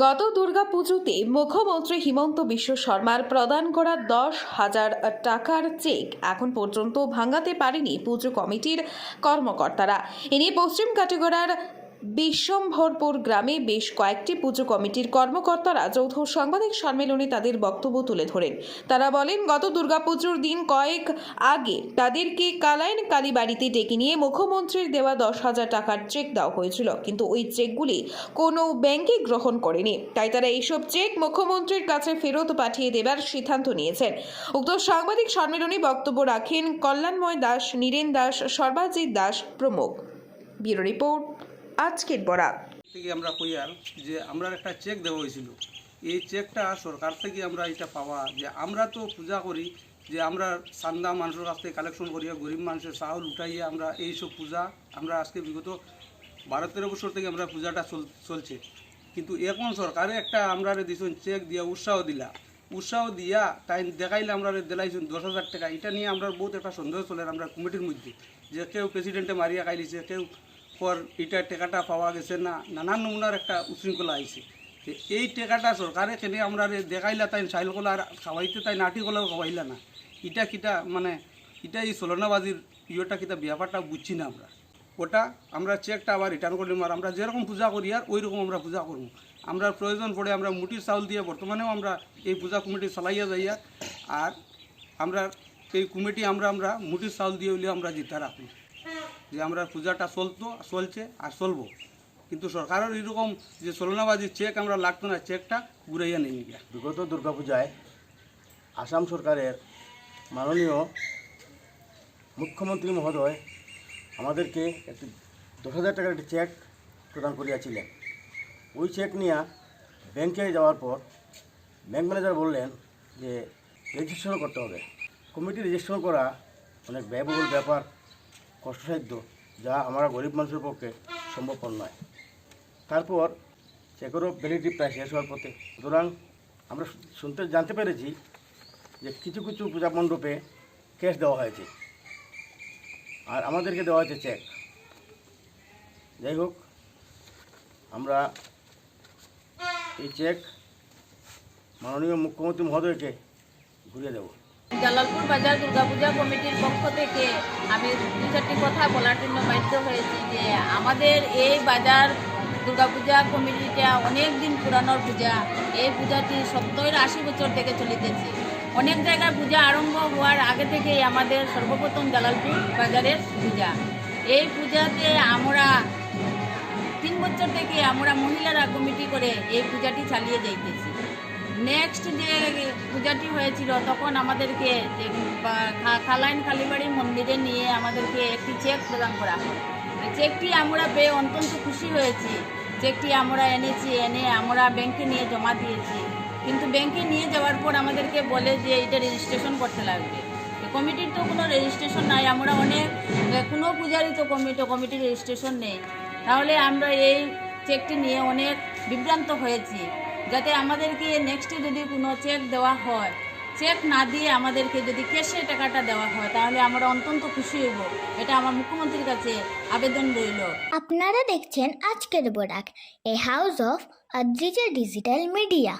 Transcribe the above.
গত দুর্গাপুজোতে মুখ্যমন্ত্রী হিমন্ত বিশ্ব শর্মার প্রদান করা 10,000 টাকার চেক এখন পর্যন্ত ভাঙাতে পারেনি পুজো কমিটির কর্মকর্তারা। এ নিয়ে পশ্চিম কাটিগড়ার বিশ্বম্ভরপুর গ্রামে বেশ কয়েকটি পুজো কমিটির কর্মকর্তারা যৌথ সাংবাদিক সম্মেলনে তাদের বক্তব্য তুলে ধরেন। তারা বলেন, গত দুর্গাপুজোর দিন কয়েক আগে তাদেরকে কালাইন কালীবাড়িতে ডেকে নিয়ে মুখ্যমন্ত্রীর দেওয়া 10,000 টাকার চেক দেওয়া হয়েছিল, কিন্তু ওই চেকগুলি কোনো ব্যাংকে গ্রহণ করেনি। তাই তারা এইসব চেক মুখ্যমন্ত্রীর কাছে ফেরত পাঠিয়ে দেবার সিদ্ধান্ত নিয়েছেন। উক্ত সাংবাদিক সম্মেলনে বক্তব্য রাখেন কল্যাণময় দাস, নীরেন দাস, সর্বাজিৎ দাস প্রমুখ। ব্যুরো রিপোর্ট, আজকের বরাক। থেকে আমরা কইয়ার যে আমরা একটা চেক দেওয়া হয়েছিল, এই চেকটা সরকার থেকে আমরা এটা পাওয়া যে আমরা তো পূজা করি যে আমরা চান্দা মানুষের কাছ থেকে কালেকশন করিয়া গরিব মানুষের চাউল উঠাইয়া আমরা এইসব পূজা আমরা আজকে বিগত 12-13 বছর থেকে আমরা পূজাটা চলছে। কিন্তু এখন সরকারে একটা আমরা দিয়েছেন চেক দিয়া উৎসাহ দিয়া তাই দেখাইলে আমরা দিলাইছেন 10,000 টাকা। এটা নিয়ে আমরা বহুত একটা সন্দেহ চলে আমরা কমিটির মধ্যে, যে কেউ প্রেসিডেন্টে মারিয়া খাইলিছে, কেউ পর এটা টাকাটা পাওয়া গেছে না, নানান নমুনার একটা উশৃঙ্খলা আইছে। এই টাকাটা সরকারে কেনে আমরা দেখাইলা তাই চাইলকলা আর খাওয়াইতে তাই নাটিকলাও খাওয়াইলা না। এটা কিটা মানে এটা এই চলনাবাজির ইয়েটা কিটা ব্যাপারটা বুঝছি না আমরা। ওটা আমরা চেকটা আবার রিটার্ন করিম আর আমরা যেরকম পূজা করি আর ওই রকম আমরা পূজা করব। আমরা প্রয়োজন পড়ে আমরা মুটির চাউল দিয়ে বর্তমানেও আমরা এই পূজা কমিটি চালাইয়া যাইয়া আর আমরা এই কমিটি আমরা মুটির চাউল দিয়ে হইলে আমরা জিতা রাখি যে আমরা পূজাটা চলছে আর চলবো। কিন্তু সরকারের এরকম যে চলনাবাজি চেক আমরা লাগতো না, চেকটা ঘুরাইয়া নেই গিয়া। বিগত দুর্গাপূজায় আসাম সরকারের মাননীয় মুখ্যমন্ত্রী মহোদয় আমাদেরকে একটি 10,000 টাকার একটি চেক প্রদান করিয়াছিলেন। ওই চেক নিয়ে ব্যাংকে যাওয়ার পর ব্যাংক ম্যানেজার বললেন যে রেজিস্ট্রেশন করতে হবে। কমিটি রেজিস্ট্রেশন করা অনেক ব্যয়বহুল ব্যাপার, কষ্টসাধ্য, যা আমরা গরিব মানুষের পক্ষে সম্ভবপর নয়। তারপর চেকেরও ভ্যালিডিটি প্রায় শেষ হওয়ার পথে, সুতরাং আমরা জানতে পেরেছি যে কিছু কিছু পূজা মণ্ডপে ক্যাশ দেওয়া হয়েছে আর আমাদেরকে দেওয়া হয়েছে চেক। যাই হোক, আমরা এই চেক মাননীয় মুখ্যমন্ত্রী মহোদয়কে ঘুরিয়ে দেব। জালালপুর বাজার দুর্গাপূজা কমিটির পক্ষ থেকে আমি দু চারটি কথা বলার জন্য বাধ্য হয়েছি যে আমাদের এই বাজার দুর্গাপূজা কমিটিটা অনেক দিন পুরানোর পূজা। এই পূজাটি 70-80 বছর থেকে চলিতেছে। অনেক জায়গায় পূজা আরম্ভ হওয়ার আগে থেকেই আমাদের সর্বপ্রথম জালালপুর বাজারের পূজা। এই পূজাতে আমরা 3 বছর থেকে আমরা মহিলারা কমিটি করে এই পূজাটি চালিয়ে যাইতেছি। নেক্সট যে পূজাটি হয়েছিল তখন আমাদেরকে কালাইন কালীবাড়ি মন্দিরে নিয়ে আমাদেরকে একটি চেক প্রদান করা হয়। চেকটি আমরা পেয়ে অত্যন্ত খুশি হয়েছি। চেকটি আমরা এনে আমরা ব্যাংকে নিয়ে জমা দিয়েছি। কিন্তু ব্যাংকে নিয়ে যাওয়ার পর আমাদেরকে বলে যে এটা রেজিস্ট্রেশন করতে লাগবে। কমিটির তো কোনো রেজিস্ট্রেশন নাই, আমরা কোনো পূজারই তো কমিটির রেজিস্ট্রেশন নেই। তাহলে আমরা এই চেকটি নিয়ে অনেক বিভ্রান্ত হয়েছি। যাতে আমাদেরকে নেক্সটে যদি কোনো চেক দেওয়া হয়, চেক না দিয়ে আমাদেরকে যদি ক্যাশে টাকাটা দেওয়া হয় তাহলে আমরা অত্যন্ত খুশি হব। এটা আমার মুখ্যমন্ত্রীর কাছে আবেদন রইল। আপনারা দেখছেন আজকের Barak, a house of Adrija digital media.